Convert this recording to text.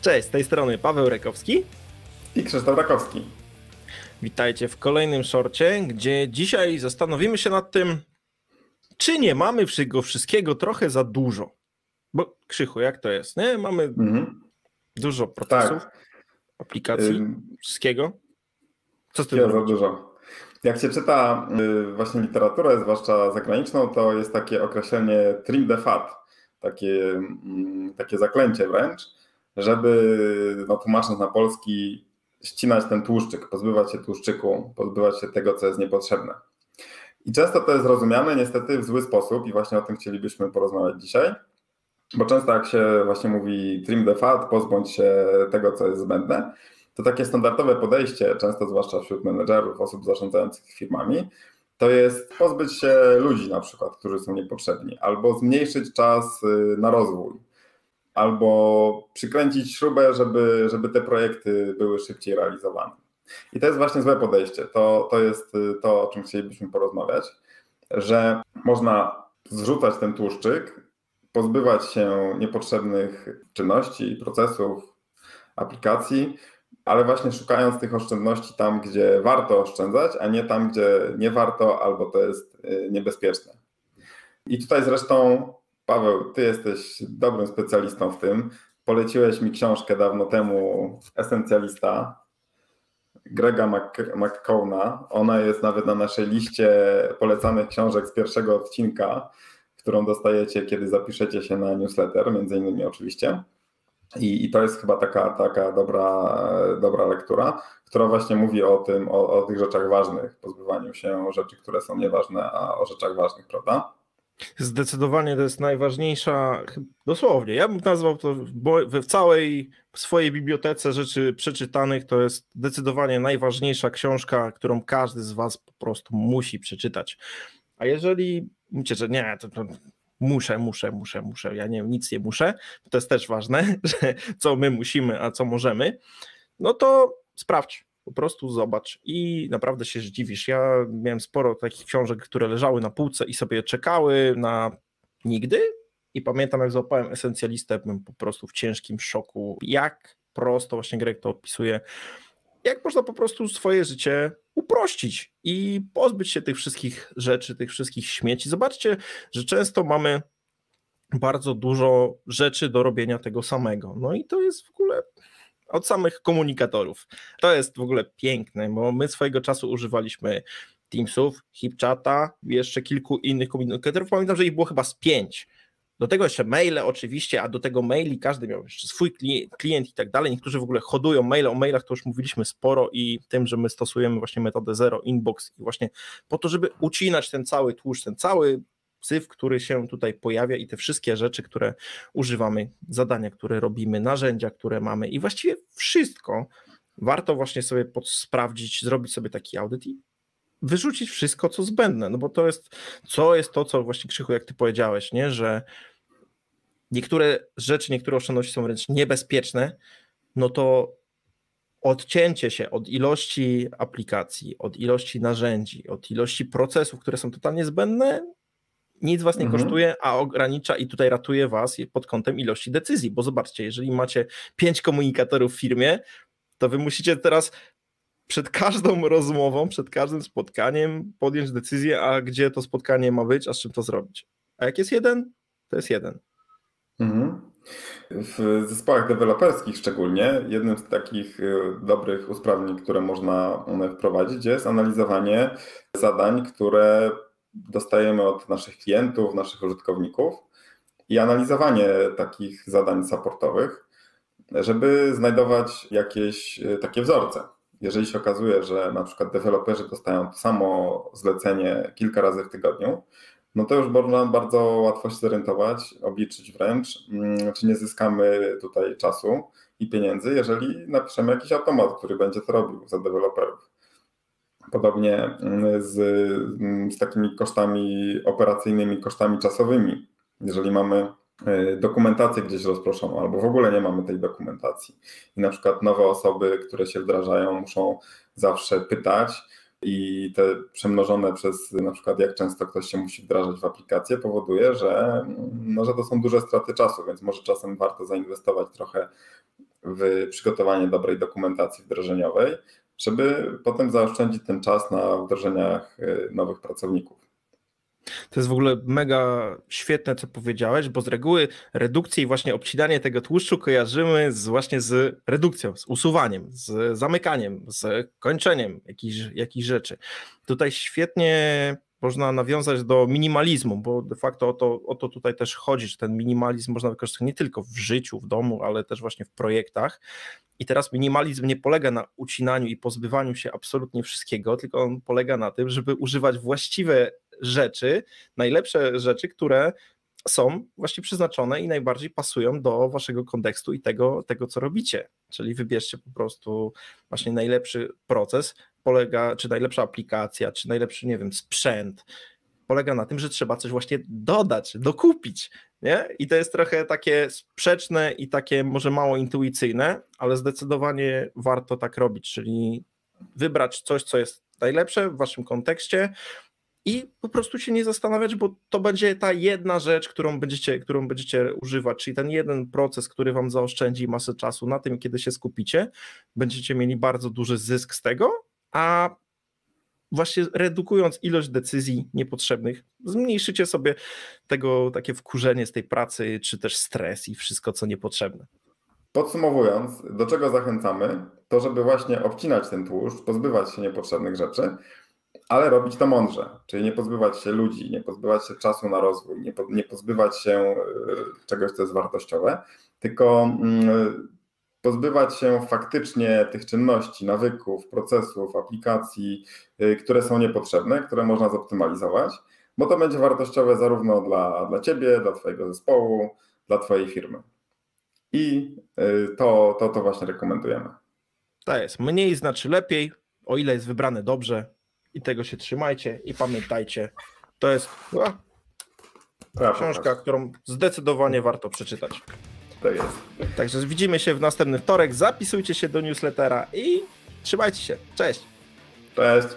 Cześć, z tej strony Paweł Rekowski i Krzysztof Rakowski. Witajcie w kolejnym shorcie, gdzie dzisiaj zastanowimy się nad tym, czy nie mamy wszystkiego trochę za dużo. Bo Krzychu, jak to jest, nie? Mamy dużo procesów, aplikacji, wszystkiego. Co z tym robić? Za dużo. Jak się czyta właśnie literaturę, zwłaszcza zagraniczną, to jest takie określenie trim the fat, takie zaklęcie wręcz, żeby, tłumacząc na polski, ścinać ten tłuszczyk, pozbywać się tłuszczyku, pozbywać się tego, co jest niepotrzebne. I często to jest rozumiane niestety w zły sposób i właśnie o tym chcielibyśmy porozmawiać dzisiaj, bo często jak się właśnie mówi trim the fat, pozbądź się tego, co jest zbędne, to takie standardowe podejście, często zwłaszcza wśród menedżerów, osób zarządzających firmami, to jest pozbyć się ludzi na przykład, którzy są niepotrzebni, albo zmniejszyć czas na rozwój, albo przykręcić śrubę, żeby te projekty były szybciej realizowane. I to jest właśnie złe podejście. To jest to, o czym chcielibyśmy porozmawiać, że można zrzucać ten tłuszczyk, pozbywać się niepotrzebnych czynności, procesów, aplikacji, ale właśnie szukając tych oszczędności tam, gdzie warto oszczędzać, a nie tam, gdzie nie warto albo to jest niebezpieczne. I tutaj zresztą, Paweł, ty jesteś dobrym specjalistą w tym. Poleciłeś mi książkę dawno temu, Esencjalista, Grega McKeowna. Ona jest nawet na naszej liście polecanych książek z pierwszego odcinka, którą dostajecie, kiedy zapiszecie się na newsletter, między innymi oczywiście. I to jest chyba taka dobra lektura, która właśnie mówi o tych rzeczach ważnych, pozbywaniu się rzeczy, które są nieważne, a o rzeczach ważnych, prawda? Zdecydowanie to jest najważniejsza, dosłownie, ja bym nazwał to w całej swojej bibliotece rzeczy przeczytanych, to jest zdecydowanie najważniejsza książka, którą każdy z was po prostu musi przeczytać. A jeżeli mówicie, że nie, to muszę, ja nic nie muszę, to jest też ważne, że co my musimy, a co możemy, no to sprawdź, po prostu zobacz i naprawdę się zdziwisz. Ja miałem sporo takich książek, które leżały na półce i sobie czekały na nigdy i pamiętam, jak złapałem Esencjalistę, byłem po prostu w ciężkim szoku, jak prosto właśnie Greg to opisuje, jak można po prostu swoje życie uprościć i pozbyć się tych wszystkich rzeczy, tych wszystkich śmieci. Zobaczcie, że często mamy bardzo dużo rzeczy do robienia tego samego. No i to jest w ogóle od samych komunikatorów. To jest w ogóle piękne, bo my swojego czasu używaliśmy Teamsów, HipChata, jeszcze kilku innych komunikatorów. Pamiętam, że ich było chyba z 5. Do tego jeszcze maile oczywiście, a do tego maili każdy miał jeszcze swój klient i tak dalej. Niektórzy w ogóle hodują maile, o mailach to już mówiliśmy sporo i tym, że my stosujemy właśnie metodę Zero Inbox i właśnie po to, żeby ucinać ten cały tłuszcz, ten cały syf, który się tutaj pojawia i te wszystkie rzeczy, które używamy, zadania, które robimy, narzędzia, które mamy i właściwie wszystko warto właśnie sobie sprawdzić, zrobić sobie taki audyt i wyrzucić wszystko, co zbędne, no bo to jest to, co właśnie Krzychu, jak ty powiedziałeś, nie, że niektóre rzeczy, niektóre oszczędności są wręcz niebezpieczne, no to odcięcie się od ilości aplikacji, od ilości narzędzi, od ilości procesów, które są totalnie zbędne, nic was nie kosztuje, a ogranicza i tutaj ratuje was pod kątem ilości decyzji, bo zobaczcie, jeżeli macie 5 komunikatorów w firmie, to wy musicie teraz przed każdą rozmową, przed każdym spotkaniem podjąć decyzję, a gdzie to spotkanie ma być, a z czym to zrobić. A jak jest jeden, to jest jeden. W zespołach deweloperskich szczególnie jednym z takich dobrych usprawnień, które można wprowadzić, jest analizowanie zadań, które dostajemy od naszych klientów, naszych użytkowników i analizowanie takich zadań supportowych, żeby znajdować jakieś takie wzorce. Jeżeli się okazuje, że na przykład deweloperzy dostają to samo zlecenie kilka razy w tygodniu, no to już można bardzo łatwo się zorientować, obliczyć wręcz, czy nie zyskamy tutaj czasu i pieniędzy, jeżeli napiszemy jakiś automat, który będzie to robił za deweloperów. Podobnie z takimi kosztami operacyjnymi, kosztami czasowymi. Jeżeli mamy dokumentację gdzieś rozproszoną, albo w ogóle nie mamy tej dokumentacji i na przykład nowe osoby, które się wdrażają, muszą zawsze pytać, i te przemnożone przez na przykład jak często ktoś się musi wdrażać w aplikację powoduje, że to są duże straty czasu, więc może czasem warto zainwestować trochę w przygotowanie dobrej dokumentacji wdrożeniowej, żeby potem zaoszczędzić ten czas na wdrożeniach nowych pracowników. To jest w ogóle mega świetne, co powiedziałeś, bo z reguły redukcję i właśnie obcinanie tego tłuszczu kojarzymy właśnie z redukcją, z usuwaniem, z zamykaniem, z kończeniem jakichś rzeczy. Tutaj świetnie można nawiązać do minimalizmu, bo de facto o to tutaj też chodzi, że ten minimalizm można wykorzystać nie tylko w życiu, w domu, ale też właśnie w projektach. I teraz minimalizm nie polega na ucinaniu i pozbywaniu się absolutnie wszystkiego, tylko on polega na tym, żeby używać właściwe rzeczy, najlepsze rzeczy, które są właśnie przeznaczone i najbardziej pasują do waszego kontekstu i tego co robicie. Czyli wybierzcie po prostu właśnie najlepszy proces, czy najlepsza aplikacja, czy najlepszy, nie wiem, sprzęt. Polega na tym, że trzeba coś właśnie dodać, dokupić, nie? I to jest trochę takie sprzeczne i takie może mało intuicyjne, ale zdecydowanie warto tak robić, czyli wybrać coś, co jest najlepsze w waszym kontekście i po prostu się nie zastanawiać, bo to będzie ta jedna rzecz, którą będziecie używać, czyli ten jeden proces, który wam zaoszczędzi masę czasu na tym, kiedy się skupicie, będziecie mieli bardzo duży zysk z tego, a właśnie redukując ilość decyzji niepotrzebnych, zmniejszycie sobie takie wkurzenie z tej pracy, czy też stres i wszystko, co niepotrzebne. Podsumowując, do czego zachęcamy, to żeby właśnie obcinać ten tłuszcz, pozbywać się niepotrzebnych rzeczy, ale robić to mądrze, czyli nie pozbywać się ludzi, nie pozbywać się czasu na rozwój, nie pozbywać się czegoś, co jest wartościowe, tylko pozbywać się faktycznie tych czynności, nawyków, procesów, aplikacji, które są niepotrzebne, które można zoptymalizować, bo to będzie wartościowe zarówno dla ciebie, dla twojego zespołu, dla twojej firmy. I to właśnie rekomendujemy. To jest, mniej znaczy lepiej, o ile jest wybrane dobrze i tego się trzymajcie i pamiętajcie, to jest książka, którą zdecydowanie warto przeczytać. Tak jest. Także widzimy się w następny wtorek, zapisujcie się do newslettera i trzymajcie się. Cześć! Cześć!